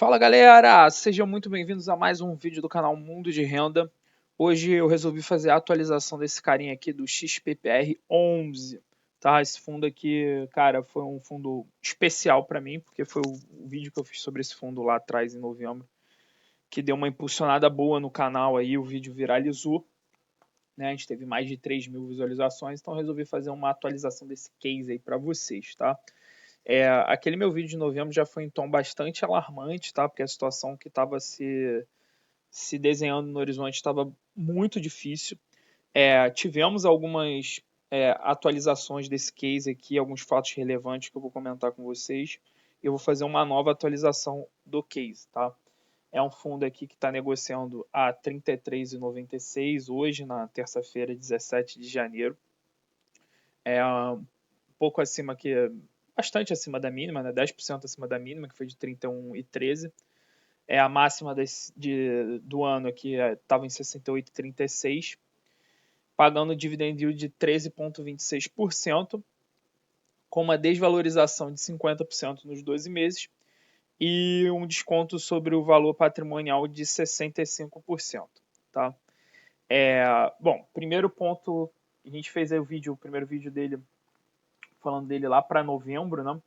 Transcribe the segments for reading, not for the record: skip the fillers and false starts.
Fala galera, sejam muito bem-vindos a mais um vídeo do canal Mundo de Renda. Hoje eu resolvi fazer a atualização desse carinha aqui do XPPR 11, tá? Esse fundo aqui, cara, foi um fundo especial para mim, porque foi o vídeo que eu fiz sobre esse fundo lá atrás em novembro, que deu uma impulsionada boa no canal aí, o vídeo viralizou, né? A gente teve mais de 3.000 visualizações, então eu resolvi fazer uma atualização desse case aí para vocês, tá? Aquele meu vídeo de novembro já foi em tom bastante alarmante, tá? Porque a situação que estava se desenhando no horizonte estava muito difícil. Tivemos algumas atualizações desse case aqui, alguns fatos relevantes que eu vou comentar com vocês. Eu vou fazer uma nova atualização do case, tá? É um fundo aqui que está negociando a R$ 33,96 hoje, na terça-feira, 17 de janeiro. Um pouco acima aqui, bastante acima da mínima, né? 10% acima da mínima, que foi de 31,13. A máxima do ano aqui estava em 68,36, pagando dividend yield de 13,26%, com uma desvalorização de 50% nos 12 meses e um desconto sobre o valor patrimonial de 65%. Tá? Bom, primeiro ponto, a gente fez aí o primeiro vídeo dele, falando dele lá para novembro, né?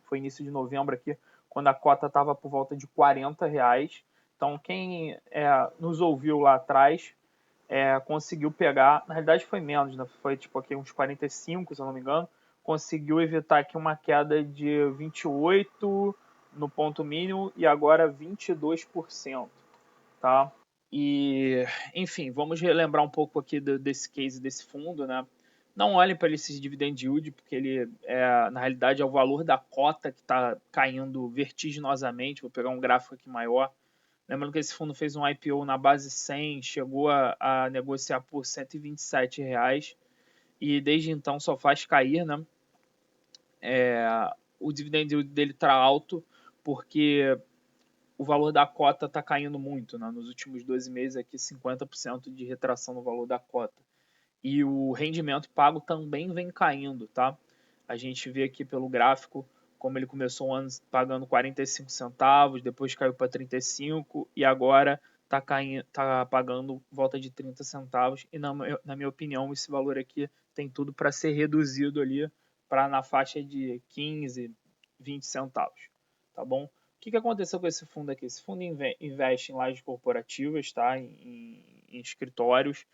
Foi início de novembro aqui, quando a cota estava por volta de R$ 40. Então, quem nos ouviu lá atrás conseguiu pegar, na realidade foi menos, né? Foi tipo aqui uns 45, se eu não me engano, conseguiu evitar aqui uma queda de 28 no ponto mínimo e agora 22%, tá? E, enfim, vamos relembrar um pouco aqui desse case, desse fundo, né? Não olhem para esse dividend yield, porque ele, na realidade, é o valor da cota que está caindo vertiginosamente. Vou pegar um gráfico aqui maior. Lembrando que esse fundo fez um IPO na base 100, chegou a negociar por R$ 127, e desde então só faz cair, né? O dividend yield dele está alto, porque o valor da cota está caindo muito, né? Nos últimos 12 meses aqui 50% de retração no valor da cota. E o rendimento pago também vem caindo, tá? A gente vê aqui pelo gráfico como ele começou o ano pagando 45 centavos, depois caiu para 35 e agora tá pagando volta de 30 centavos. E na minha opinião, esse valor aqui tem tudo para ser reduzido ali para na faixa de 15, 20 centavos, tá bom? O que aconteceu com esse fundo aqui? Esse fundo investe em lajes corporativas, tá? Em escritórios.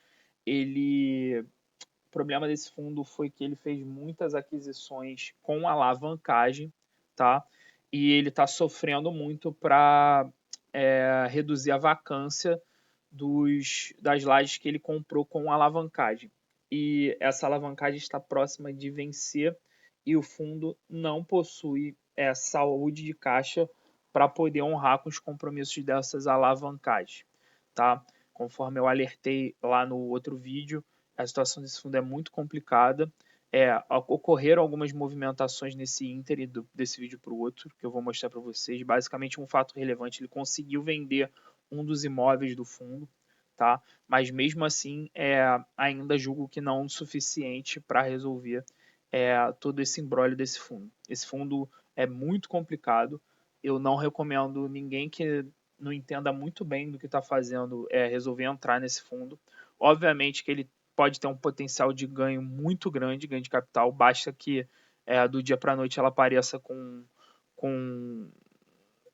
O problema desse fundo foi que ele fez muitas aquisições com alavancagem, tá? E ele está sofrendo muito para reduzir a vacância das lajes que ele comprou com alavancagem. E essa alavancagem está próxima de vencer e o fundo não possui saúde de caixa para poder honrar com os compromissos dessas alavancagens, tá? Conforme eu alertei lá no outro vídeo, a situação desse fundo é muito complicada. Ocorreram algumas movimentações nesse ínter desse vídeo para o outro, que eu vou mostrar para vocês. Basicamente, um fato relevante, ele conseguiu vender um dos imóveis do fundo, tá? Mas mesmo assim, ainda julgo que não o suficiente para resolver todo esse imbróglio desse fundo. Esse fundo é muito complicado. Eu não recomendo ninguém que não entenda muito bem do que está fazendo resolver entrar nesse fundo. Obviamente que ele pode ter um potencial de ganho muito grande, ganho de capital, basta que do dia para a noite ela apareça com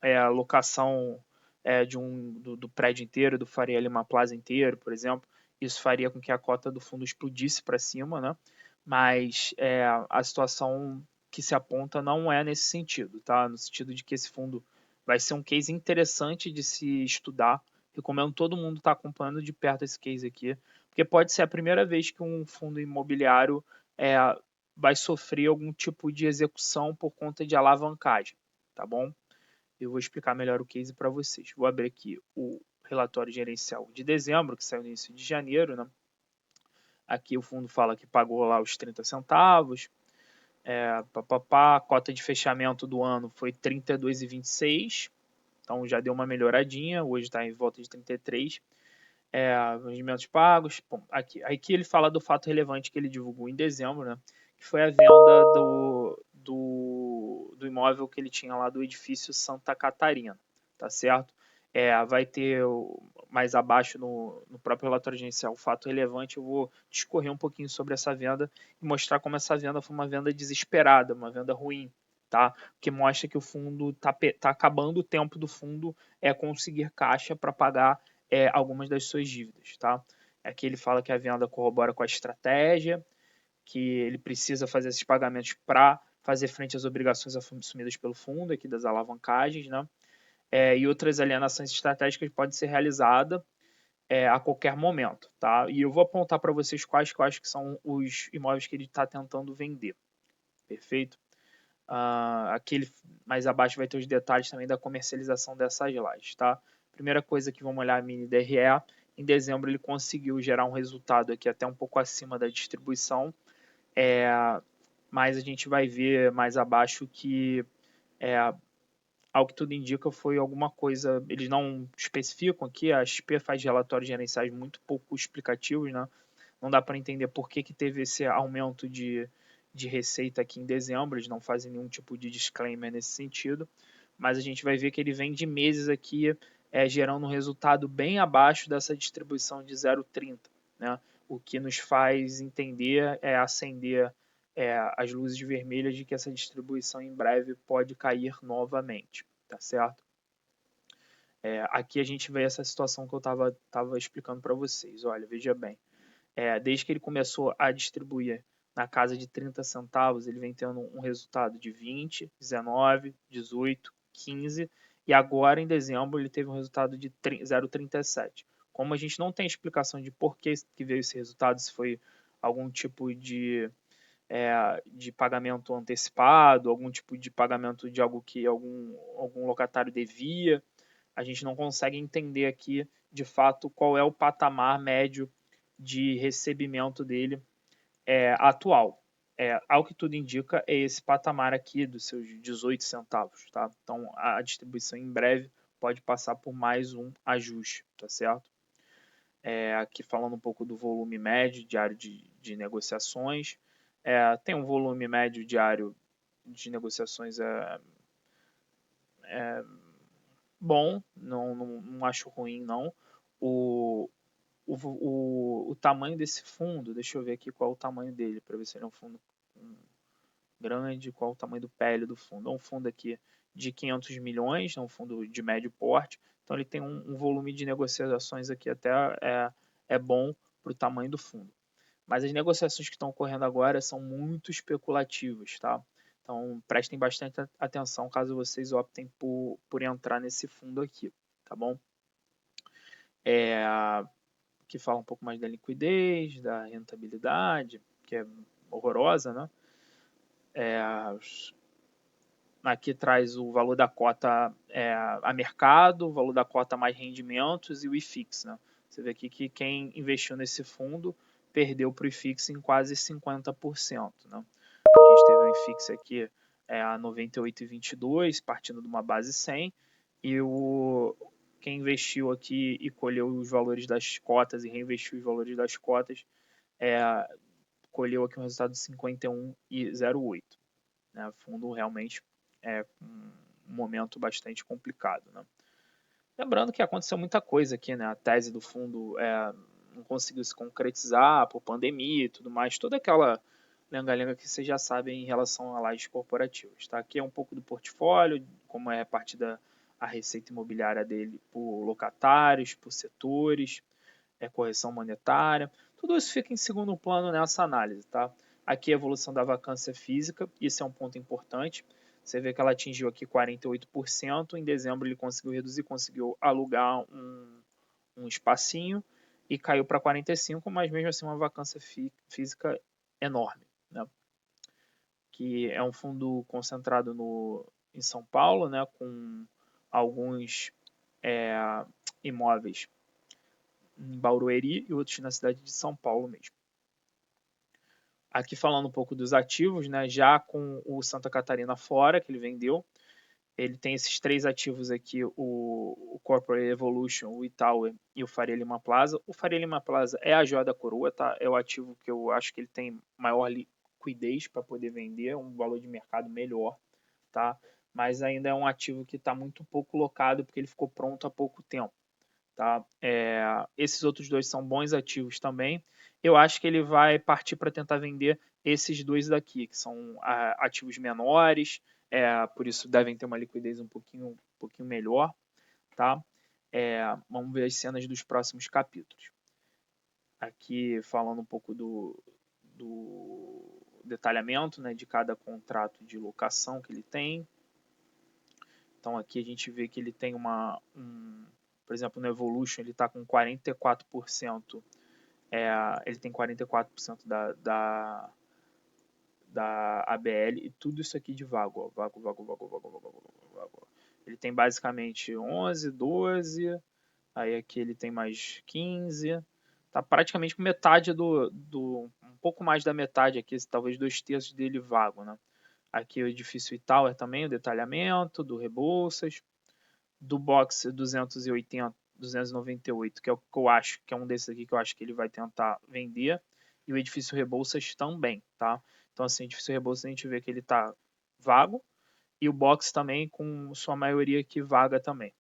a locação do prédio inteiro, do Faria Lima Plaza inteiro, por exemplo. Isso faria com que a cota do fundo explodisse para cima, né? Mas a situação que se aponta não é nesse sentido, tá? No sentido de que esse fundo vai ser um case interessante de se estudar. Recomendo todo mundo estar acompanhando de perto esse case aqui, porque pode ser a primeira vez que um fundo imobiliário vai sofrer algum tipo de execução por conta de alavancagem, tá bom? Eu vou explicar melhor o case para vocês. Vou abrir aqui o relatório gerencial de dezembro, que saiu no início de janeiro, né? Aqui o fundo fala que pagou lá os 30 centavos. A cota de fechamento do ano foi 32,26. Então já deu uma melhoradinha. Hoje está em volta de 33. Rendimentos pagos. Bom, aqui ele fala do fato relevante que ele divulgou em dezembro, né? Que foi a venda do imóvel que ele tinha lá do edifício Santa Catarina. tá certo? Vai ter mais abaixo no próprio relatório gerencial o fato relevante. Eu vou discorrer um pouquinho sobre essa venda e mostrar como essa venda foi uma venda desesperada, uma venda ruim, tá? Que mostra que o fundo tá acabando o tempo do fundo conseguir caixa para pagar algumas das suas dívidas, tá? Aqui ele fala que a venda corrobora com a estratégia, que ele precisa fazer esses pagamentos para fazer frente às obrigações assumidas pelo fundo, aqui das alavancagens, né? E outras alienações estratégicas podem ser realizadas a qualquer momento, tá? E eu vou apontar para vocês quais que eu acho que são os imóveis que ele está tentando vender, perfeito? Aqui mais abaixo vai ter os detalhes também da comercialização dessas lajes, tá? Primeira coisa que vamos olhar a mini DRE. Em dezembro ele conseguiu gerar um resultado aqui até um pouco acima da distribuição, mas a gente vai ver mais abaixo que ao que tudo indica foi alguma coisa, eles não especificam aqui, a XP faz relatórios gerenciais muito pouco explicativos, né? Não dá para entender por que teve esse aumento de receita aqui em dezembro, eles não fazem nenhum tipo de disclaimer nesse sentido, mas a gente vai ver que ele vem de meses aqui gerando um resultado bem abaixo dessa distribuição de 0,30, né? O que nos faz entender, acender as luzes vermelhas de que essa distribuição em breve pode cair novamente, tá certo? Aqui a gente vê essa situação que eu estava explicando para vocês. Olha, veja bem, desde que ele começou a distribuir na casa de 30 centavos, ele vem tendo um resultado de 20, 19, 18, 15 e agora em dezembro ele teve um resultado de 0,37. Como a gente não tem explicação de por que veio esse resultado, se foi algum tipo de pagamento antecipado, algum tipo de pagamento de algo que algum locatário devia, a gente não consegue entender aqui de fato qual é o patamar médio de recebimento dele atual. Ao que tudo indica, é esse patamar aqui dos seus 18 centavos. Tá? Então, a distribuição em breve pode passar por mais um ajuste, tá certo? Aqui falando um pouco do volume médio diário de negociações. Tem um volume médio diário de negociações bom, não acho ruim, não. O tamanho desse fundo, deixa eu ver aqui qual é o tamanho dele, para ver se ele é um fundo grande, qual é o tamanho do PL do fundo. É um fundo aqui de 500 milhões, é um fundo de médio porte, então ele tem um volume de negociações aqui até bom para o tamanho do fundo. Mas as negociações que estão ocorrendo agora são muito especulativas, tá? Então prestem bastante atenção caso vocês optem por entrar nesse fundo aqui, tá bom? Que fala um pouco mais da liquidez, da rentabilidade, que é horrorosa, né? Aqui traz o valor da cota a mercado, o valor da cota mais rendimentos e o IFIX, né? Você vê aqui que quem investiu nesse fundo perdeu para o IFIX em quase 50%, né? A gente teve um IFIX aqui a 98,22, partindo de uma base 100, e quem investiu aqui e colheu os valores das cotas e reinvestiu os valores das cotas colheu aqui um resultado de 51,08. Né? Fundo realmente um momento bastante complicado. Né? Lembrando que aconteceu muita coisa aqui, né? A tese do fundo não conseguiu se concretizar por pandemia e tudo mais, toda aquela lenga-lenga que vocês já sabem em relação a lajes corporativas. Tá? Aqui é um pouco do portfólio, como é repartida a receita imobiliária dele por locatários, por setores, correção monetária. Tudo isso fica em segundo plano nessa análise. Tá? Aqui a evolução da vacância física, isso é um ponto importante. Você vê que ela atingiu aqui 48%. Em dezembro ele conseguiu reduzir, conseguiu alugar um espacinho e caiu para 45%, mas mesmo assim uma vacância física enorme. Né? Que é um fundo concentrado em São Paulo, né? Com alguns imóveis em Barueri e outros na cidade de São Paulo mesmo. Aqui falando um pouco dos ativos, né? Já com o Santa Catarina fora, que ele vendeu, ele tem esses três ativos aqui, o Corporate Evolution, o Itaú e o Faria Lima Plaza. O Faria Lima Plaza é a joia da coroa, tá? É o ativo que eu acho que ele tem maior liquidez para poder vender, um valor de mercado melhor, tá? mas ainda é um ativo que está muito pouco locado, porque ele ficou pronto há pouco tempo. Tá? Esses outros dois são bons ativos também. Eu acho que ele vai partir para tentar vender esses dois daqui, que são ativos menores, por isso devem ter uma liquidez um pouquinho melhor. Tá? Vamos ver as cenas dos próximos capítulos. Aqui falando um pouco do detalhamento, né, de cada contrato de locação que ele tem. Então aqui a gente vê que ele tem por exemplo, no Evolution ele está com 44%, ele tem 44% da ABL e tudo isso aqui de vago, ó, vago. Ele tem basicamente 11, 12, aí aqui ele tem mais 15, tá praticamente metade um pouco mais da metade aqui, talvez 2/3 dele vago, né? Aqui o edifício Tower também, o detalhamento do Rebouças, do box 280, 298, que é o que eu acho, que é um desses aqui que eu acho que ele vai tentar vender, e o edifício Rebouças também, tá? Então assim, o edifício Rebouças a gente vê que ele tá vago, e o box também com sua maioria aqui vaga também.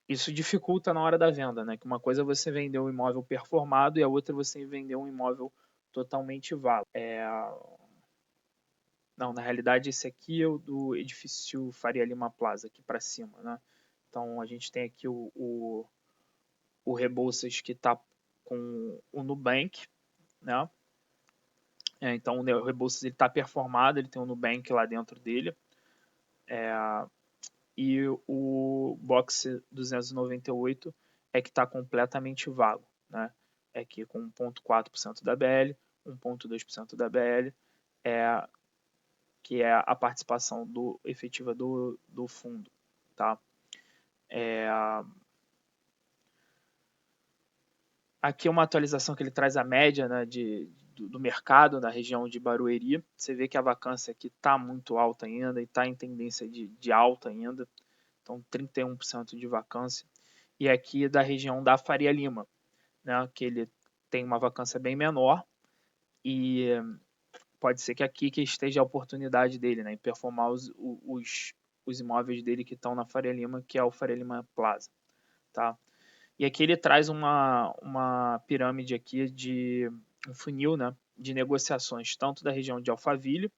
Isso dificulta na hora da venda, né? Que uma coisa é você vender um imóvel performado e a outra é você vender um imóvel totalmente vago. Não, na realidade esse aqui é o do edifício Faria Lima Plaza, aqui para cima, né? Então a gente tem aqui o Rebouças que está com o Nubank, né? Então o Rebouças está performado, ele tem o Nubank lá dentro dele. E o Box 298 é que está completamente vago, né? É aqui com 1,4% da BL, 1,2% da BL, que é a participação efetiva do fundo, tá? Aqui é uma atualização que ele traz a média, né, do mercado na região de Barueri. Você vê que a vacância aqui está muito alta ainda e está em tendência de alta ainda. Então, 31% de vacância. E aqui é da região da Faria Lima, né, que ele tem uma vacância bem menor e pode ser que aqui que esteja a oportunidade dele, né, em performar os imóveis dele que estão na Faria Lima, que é o Faria Lima Plaza, tá? E aqui ele traz uma pirâmide aqui de um funil, né, de negociações, tanto da região de Alphaville,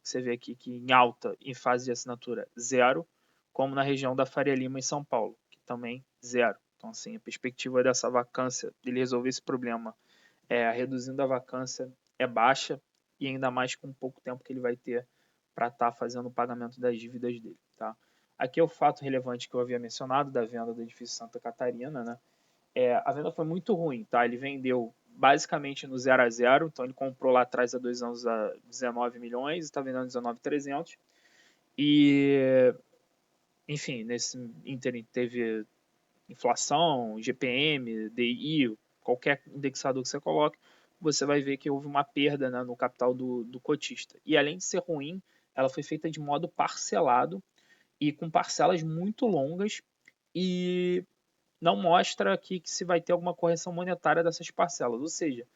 você vê aqui que em alta, em fase de assinatura, 0, como na região da Faria Lima, em São Paulo, que também 0. Então, assim, a perspectiva dessa vacância, dele resolver esse problema, reduzindo a vacância, é baixa, e ainda mais com pouco tempo que ele vai ter para estar fazendo o pagamento das dívidas dele, tá? Aqui é o fato relevante que eu havia mencionado da venda do edifício Santa Catarina, né? A venda foi muito ruim, tá? Ele vendeu basicamente no 0 a 0, então ele comprou lá atrás há 2 anos a 19 milhões, está vendendo 19.300. E, enfim, nesse ínterim teve inflação, GPM, DI, qualquer indexador que você coloque, você vai ver que houve uma perda, né, no capital do cotista. E além de ser ruim, ela foi feita de modo parcelado e com parcelas muito longas e não mostra aqui que se vai ter alguma correção monetária dessas parcelas. Ou seja,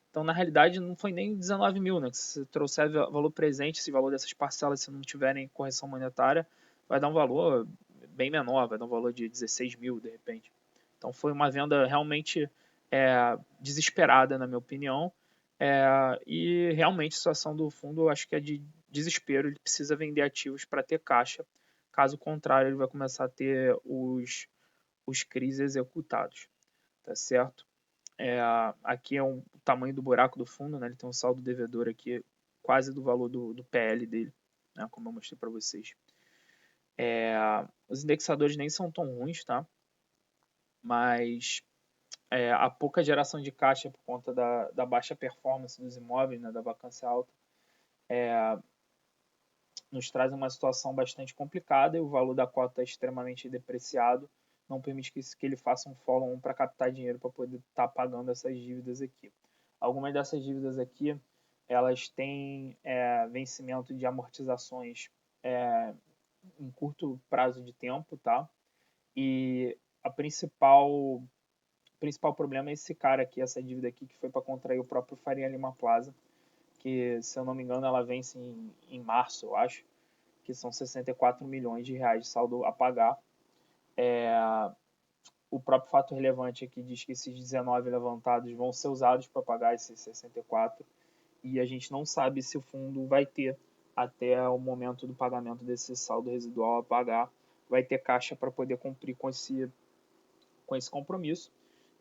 então na realidade não foi nem 19 mil, né? Se trouxer valor presente, esse valor dessas parcelas, se não tiverem correção monetária, vai dar um valor bem menor, vai dar um valor de 16 mil de repente. Então foi uma venda realmente desesperada, na minha opinião. E realmente a situação do fundo eu acho que é de desespero. Ele precisa vender ativos para ter caixa. Caso contrário, ele vai começar a ter os CRIs executados, tá certo? Aqui é o tamanho do buraco do fundo, né? Ele tem um saldo devedor aqui quase do valor do PL dele, né? Como eu mostrei para vocês. Os indexadores nem são tão ruins, tá? Mas a pouca geração de caixa por conta da baixa performance dos imóveis, né? Da vacância alta, nos traz uma situação bastante complicada e o valor da cota é extremamente depreciado, não permite que ele faça um follow-on para captar dinheiro para poder estar pagando essas dívidas aqui. Algumas dessas dívidas aqui, elas têm vencimento de amortizações em curto prazo de tempo, tá? E o principal problema é esse cara aqui, essa dívida aqui, que foi para contrair o próprio Faria Lima Plaza, que, se eu não me engano, ela vence em março, eu acho, que são 64 milhões de reais de saldo a pagar. O próprio fato relevante aqui diz que esses 19 levantados vão ser usados para pagar esses 64, e a gente não sabe se o fundo vai ter, até o momento do pagamento desse saldo residual a pagar, vai ter caixa para poder cumprir com esse compromisso.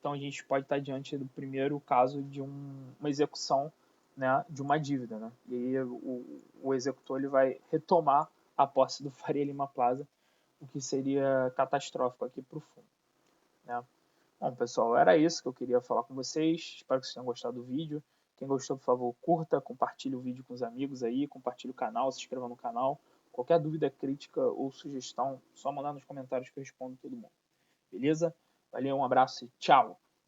Então a gente pode estar diante do primeiro caso de uma execução, né, de uma dívida, né? E aí o executor ele vai retomar a posse do Faria Lima Plaza, o que seria catastrófico aqui para o fundo, né? Bom, pessoal, era isso que eu queria falar com vocês. Espero que vocês tenham gostado do vídeo. Quem gostou, por favor, curta, compartilhe o vídeo com os amigos aí, compartilhe o canal, se inscreva no canal. Qualquer dúvida, crítica ou sugestão, só mandar nos comentários que eu respondo todo mundo. Beleza? Valeu, um abraço e tchau!